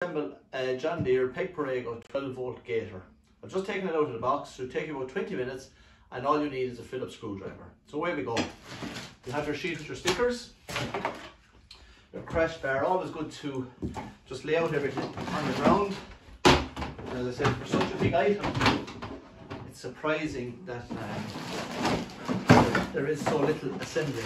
Assemble a John Deere Perego 12-volt Gator. I've just taken it out of the box. It should take you about 20 minutes, and all you need is a Phillips screwdriver. So away we go. You have your sheet with your stickers, your crash bar. Always good to just lay out everything on the ground. As I said, for such a big item, it's surprising that there is so little assembly.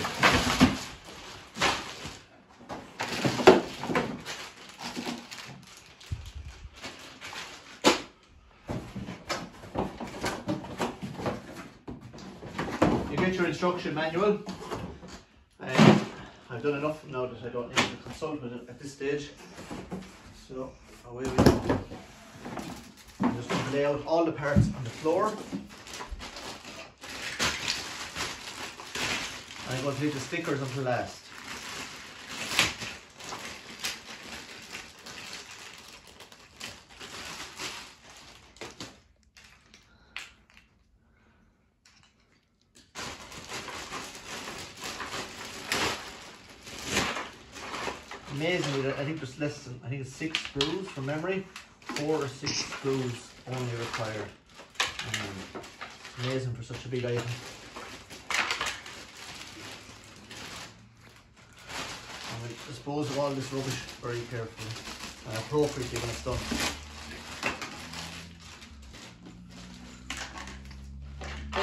You get your instruction manual. I've done enough now that I don't need to consult with it at this stage. So away we go. I'm just going to lay out all the parts on the floor. I'm going to leave the stickers until last. Amazingly, I think there's less than, I think it's 6 screws from memory. 4 or 6 screws only required. Amazing for such a big item. And we dispose of all this rubbish very carefully and appropriately when it's done.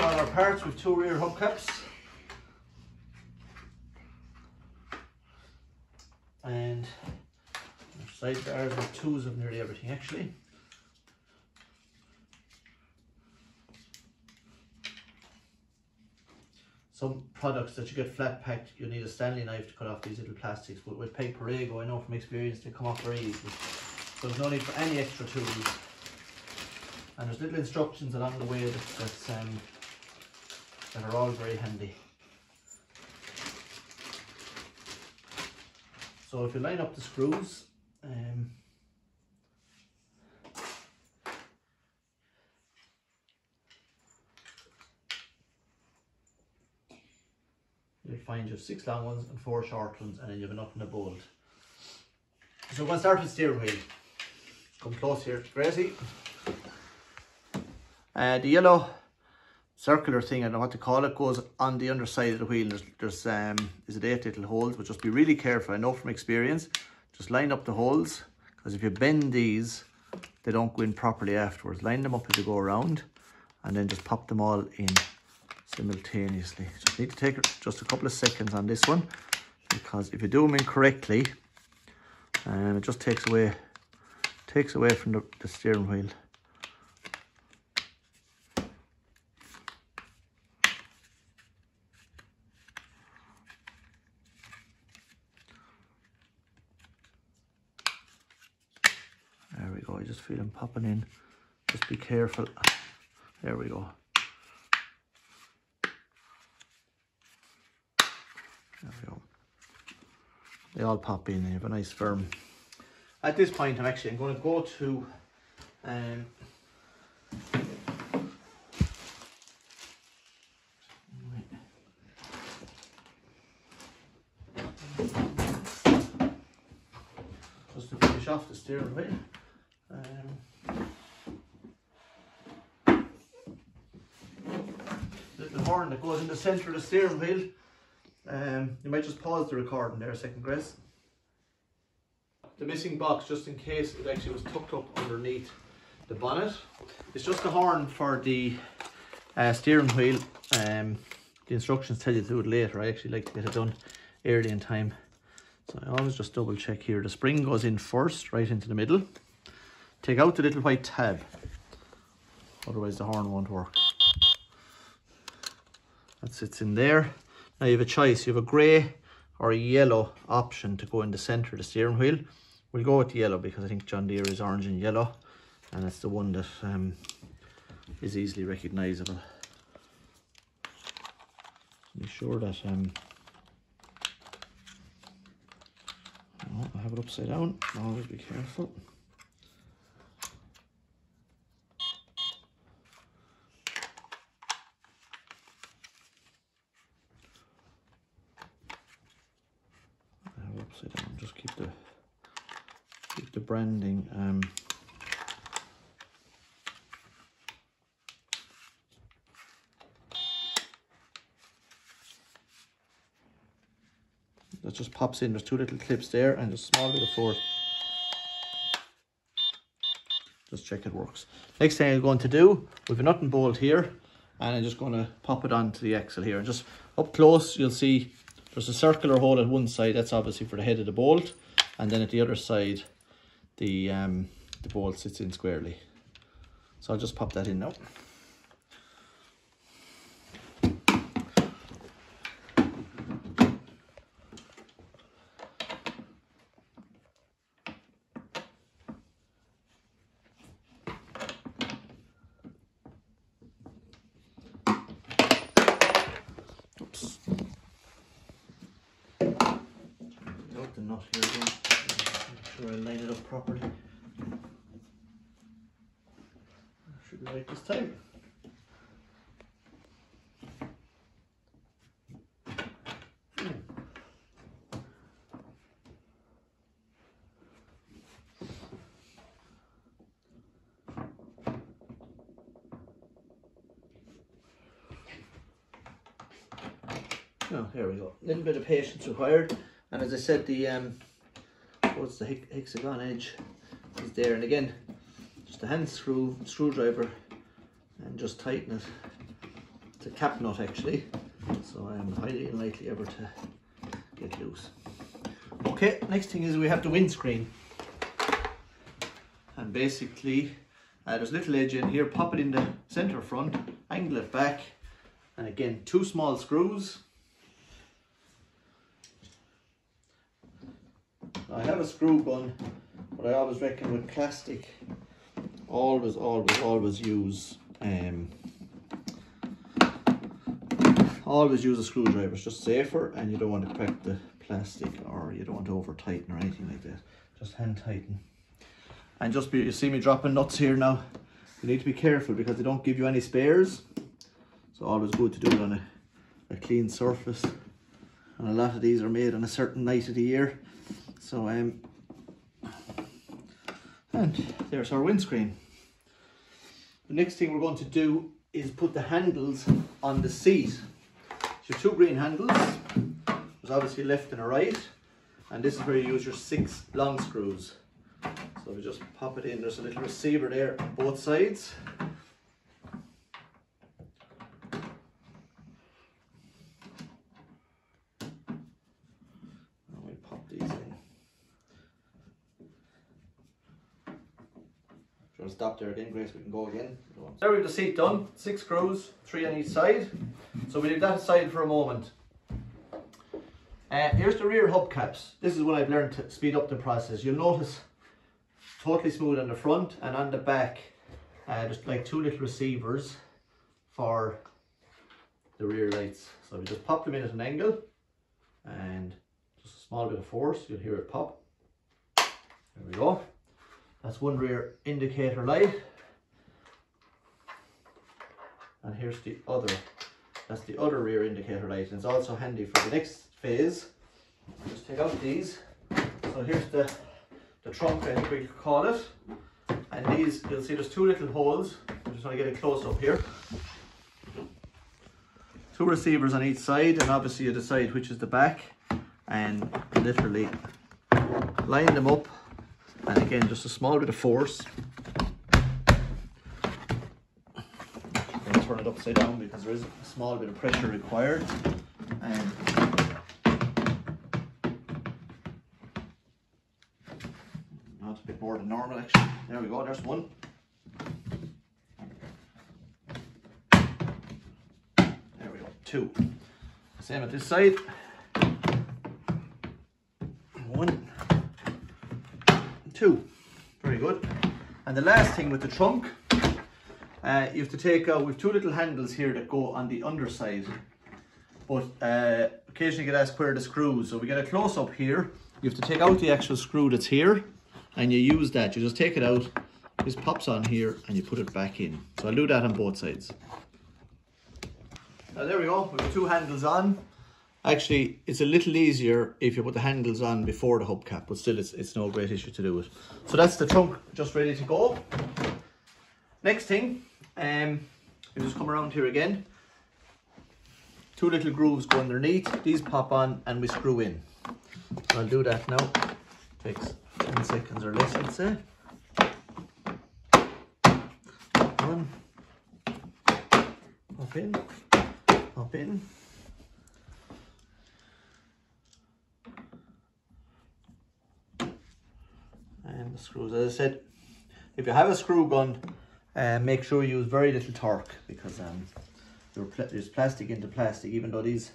On our parts with 2 rear hubcaps. And side bars with 2s of nearly everything actually. Some products that you get flat packed, you need a Stanley knife to cut off these little plastics, but with Perego, I know from experience, they come off very easily. So there's no need for any extra tools. And there's little instructions along the way that are all very handy. So if you line up the screws, you'll find you have 6 long ones and 4 short ones, and then you have enough in a bolt. So we're going to start with the steering wheel. Come close here, Gracie. The yellow circular thing, I don't know what to call it, goes on the underside of the wheel. There's 8 little holes, but just be really careful. I know from experience, just line up the holes, because if you bend these, they don't go in properly afterwards. Line them up as you go around, and then just pop them all in simultaneously. Just need to take just a couple of seconds on this one, because if you do them incorrectly, it just takes away from the steering wheel. There we go, I just feel them popping in. Just be careful. There we go. There we go. They all pop in and you have a nice firm. At this point, I'm going to go to just to finish off the steering wheel. Little horn that goes in the centre of the steering wheel. You might just pause the recording there a second, Grace. The missing box, just in case it actually was tucked up underneath the bonnet. It's just a horn for the steering wheel. The instructions tell you to do it later. I actually like to get it done early in time. So I always just double check here. The spring goes in first, right into the middle. Take out the little white tab, otherwise the horn won't work. That sits in there. Now you have a choice. You have a grey or a yellow option to go in the centre of the steering wheel. We'll go with the yellow because I think John Deere is orange and yellow, and it's the one that is easily recognisable. Be sure that oh, I have it upside down. Always be careful. upside down. Just keep the branding. That just pops in. There's two little clips there and a small bit of force. Just check it works. Next thing I'm going to do, we've a nut and bolt here, and I'm just going to pop it onto the axle here. And just up close, you'll see there's a circular hole at one side. That's obviously for the head of the bolt, and then at the other side, the bolt sits in squarely. So I'll just pop that in now. The nut here again. Make sure I line it up properly. Should be right this time. Oh, there we go. A little bit of patience required. And as I said, the what's the hexagon edge is there, and again, just a hand screwdriver, and just tighten it. It's a cap nut actually, so I'm highly unlikely ever to get loose. Okay, next thing is we have the windscreen, and basically there's a little edge in here. Pop it in the center front, angle it back, and again, two small screws. I have a screw gun, but I always reckon with plastic, always use a screwdriver. It's just safer, and you don't want to crack the plastic, or you don't want to over tighten or anything like that. Just hand tighten. And just you see me dropping nuts here now. You need to be careful because they don't give you any spares. So always good to do it on a clean surface. And a lot of these are made on a certain night of the year. So and there's our windscreen. The next thing we're going to do is put the handles on the seat. So two green handles. There's obviously a left and a right, and this is where you use your 6 long screws. So we just pop it in. There's a little receiver there on both sides. Stop there again, Grace, we can go again. There we have the seat done, 6 screws, 3 on each side. So we leave that aside for a moment. Here's the rear hubcaps. This is what I've learned to speed up the process. You'll notice totally smooth on the front, and on the back just like 2 little receivers for the rear lights. So we just pop them in at an angle, and just a small bit of force, you'll hear it pop. There we go. That's one rear indicator light, and here's the other. That's the other rear indicator light, and it's also handy for the next phase. Just take out these. So here's the trunk, I think we could call it, and these, you'll see there's 2 little holes. I just want to get a close up here. 2 receivers on each side, and obviously you decide which is the back, and literally line them up. And again, just a small bit of force. I'm going to turn it upside down because there is a small bit of pressure required. And not a bit more than normal actually. There we go, there's one. There we go, 2. Same at this side. 1. 2. Very good. And the last thing with the trunk, you have to take out, with 2 little handles here that go on the underside, but occasionally you get asked where are the screws. So we get a close up here. You have to take out the actual screw that's here, and you use that. You just take it out, this pops on here, and you put it back in. So I'll do that on both sides. Now there we go, we have 2 handles on. Actually, it's a little easier if you put the handles on before the hubcap, but still it's no great issue to do it. So that's the trunk just ready to go. Next thing, you just come around here again. 2 little grooves go underneath, these pop on and we screw in. So I'll do that now. Takes 10 seconds or less, I'd say. One. Pop in. Pop in. And the screws, as I said, if you have a screw gun, make sure you use very little torque, because there's plastic into plastic. Even though these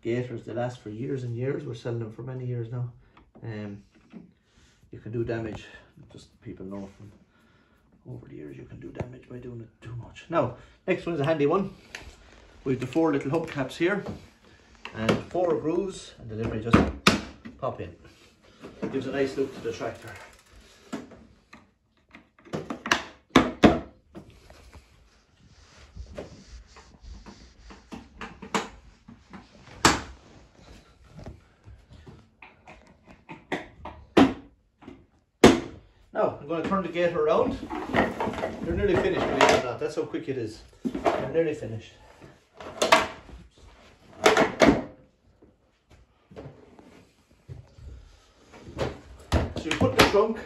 Gators, they last for years and years, we're selling them for many years now, you can do damage. Just people know from over the years you can do damage by doing it too much. Now, next one's a handy one. We have the 4 little hubcaps here and 4 grooves, and the delivery just pop in. Gives a nice look to the tractor. Now, I'm going to turn the Gator around. You're nearly finished, believe it or not. That's how quick it is. You're nearly finished. So you put the trunk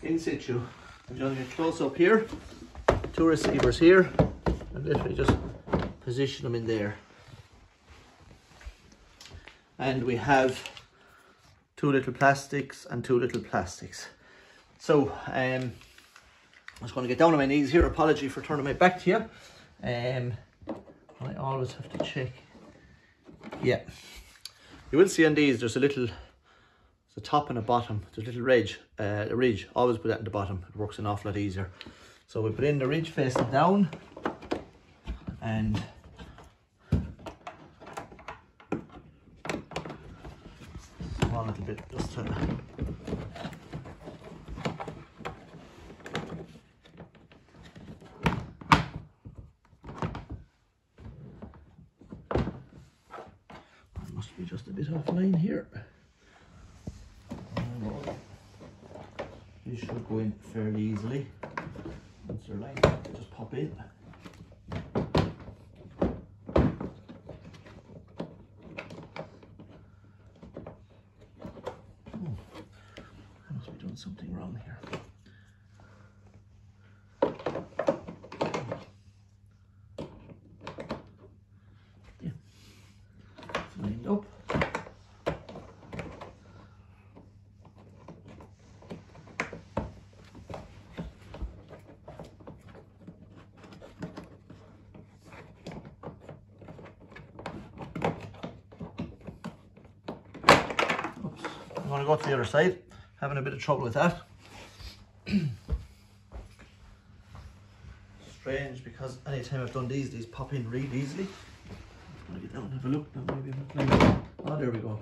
in situ. I'm going to get close up here. 2 receivers here. And literally just position them in there. And we have 2 little plastics and 2 little plastics. So I'm just going to get down on my knees here. Apology for turning my back to you. I always have to check. Yeah, you will see on these there's a top and a bottom. There's a little ridge. Always put that in the bottom. It works an awful lot easier. So we put in the ridge facing down, and one little bit just to be just a bit offline here. These should go in fairly easily. Once they're lined up, they just pop in. I must be doing something wrong here. Yeah, it's lined up. I'm going to go to the other side, having a bit of trouble with that. Strange, because anytime I've done these pop in really easily. I'm going to get down and have a look now, maybe I'm not. Oh, there we go.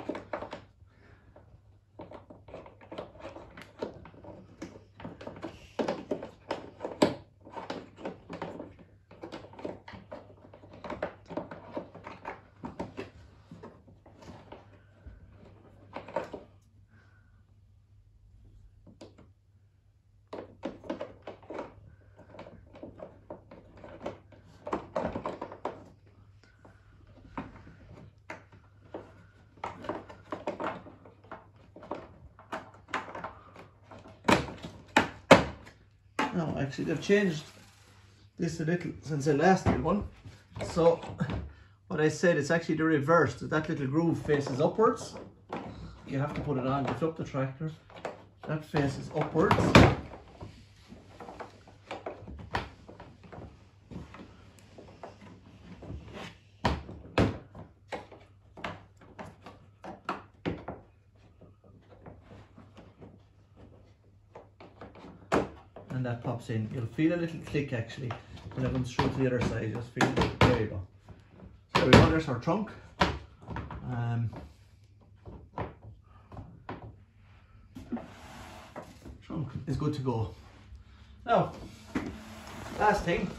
No, actually they've changed this a little since I last did one. So what I said, it's actually the reverse. That little groove faces upwards. You have to put it on, lift up the tractor. That faces upwards. And that pops in. You'll feel a little click actually when it comes through to the other side. Just feel it. There you go. So there we go. There's our trunk. Trunk is good to go. Now, last thing.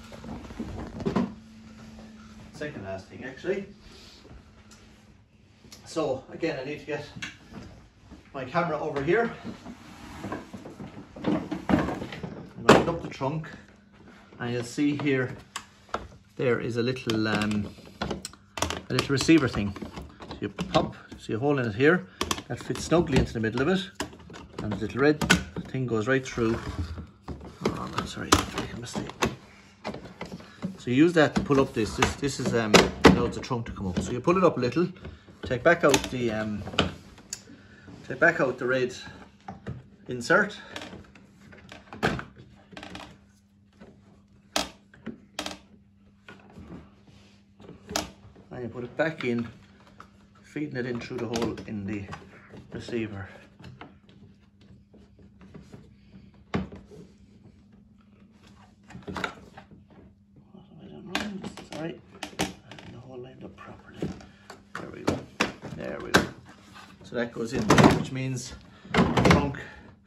Second last thing actually. So again, I need to get my camera over here. I'm going to put up the trunk, and you'll see here there is a little receiver thing. So you pop, see a hole in it here that fits snugly into the middle of it, and the little red thing goes right through. Oh, I'm sorry, I made a mistake. So you use that to pull up this. This is allows the trunk to come up. So you pull it up a little, take back out the red insert. And you put it back in, feeding it in through the hole in the receiver. Right, and the hole lined up properly. There we go. There we go. So that goes in there, which means the trunk,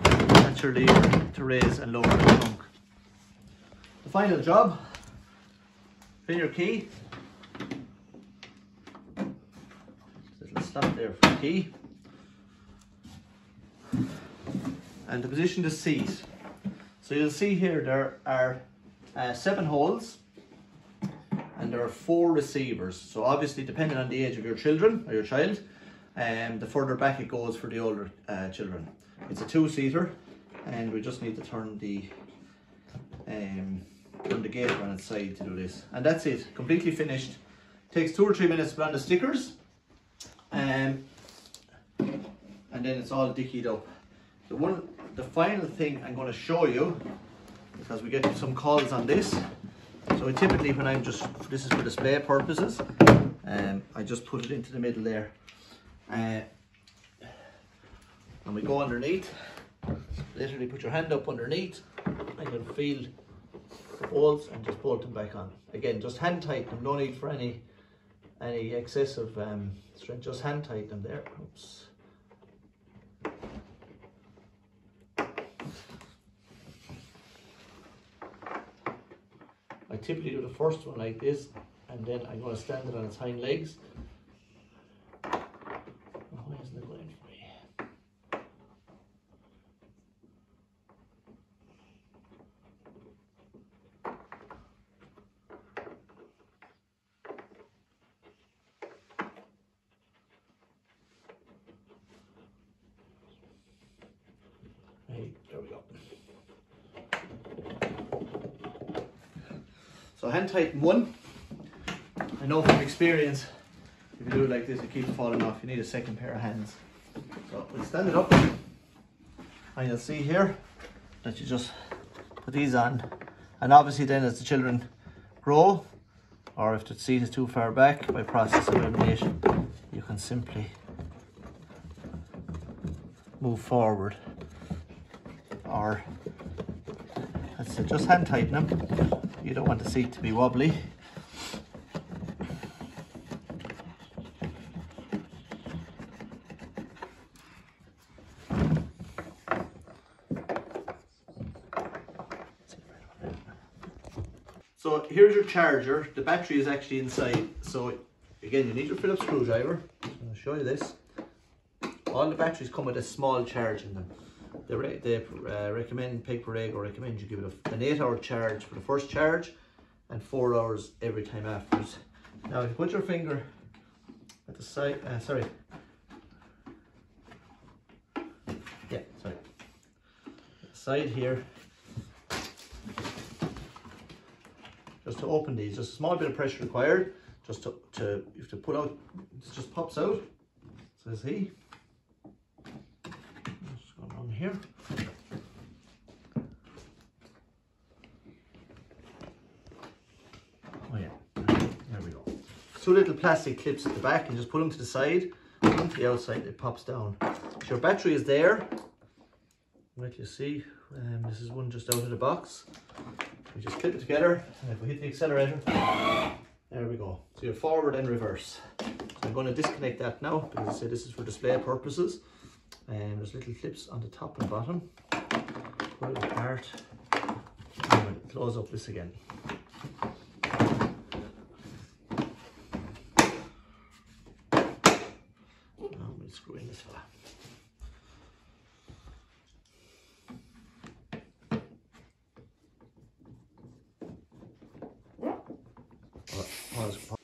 that's your lever to raise and lower the trunk. The final job, pin your key. Little slot there for the key. And to position the seat. So you'll see here there are 7 holes. And there are 4 receivers. So obviously, depending on the age of your children or your child, the further back it goes for the older children. It's a 2-seater, and we just need to turn the Gator on its side to do this. And that's it, completely finished. Takes 2 or 3 minutes to put on the stickers, and then it's all dickied up. The final thing I'm going to show you, because we get some calls on this. So typically when this is for display purposes, I just put it into the middle there, and we go underneath. Literally put your hand up underneath, and you'll feel the bolts and just bolt them back on. Again, just hand tighten them, no need for any excessive strength, just hand tighten them there. Oops. I typically do the first one like this, and then I'm going to stand it on its hind legs. Why isn't it going for me? Hey, there we go. So hand tighten one. I know from experience, if you do it like this, it keeps falling off. You need a second pair of hands. So we'll stand it up, and you'll see here that you just put these on. And obviously then as the children grow, or if the seat is too far back, by process of elimination, you can simply move forward. Or that's it, just hand tighten them. You don't want the seat to be wobbly. So here's your charger. The battery is actually inside. So again, you need your Phillips screwdriver. I'm going to show you this. All the batteries come with a small charge in them. They recommend, Perego recommend you give it an 8-hour charge for the first charge and 4 hours every time afterwards. Now if you put your finger at the side, side here, just to open these, just a small bit of pressure required, just to you have to pull out, it just pops out, so see. Here. Oh yeah, there we go. 2 little plastic clips at the back, and just put them to the side, put them to the outside, it pops down. So your battery is there, like you see, this is one just out of the box. We just clip it together, and if we hit the accelerator, there we go. So you're forward and reverse. So I'm going to disconnect that now, because I say this is for display purposes. And there's little clips on the top and bottom. Pull it apart, and we'll close up this again. Pause.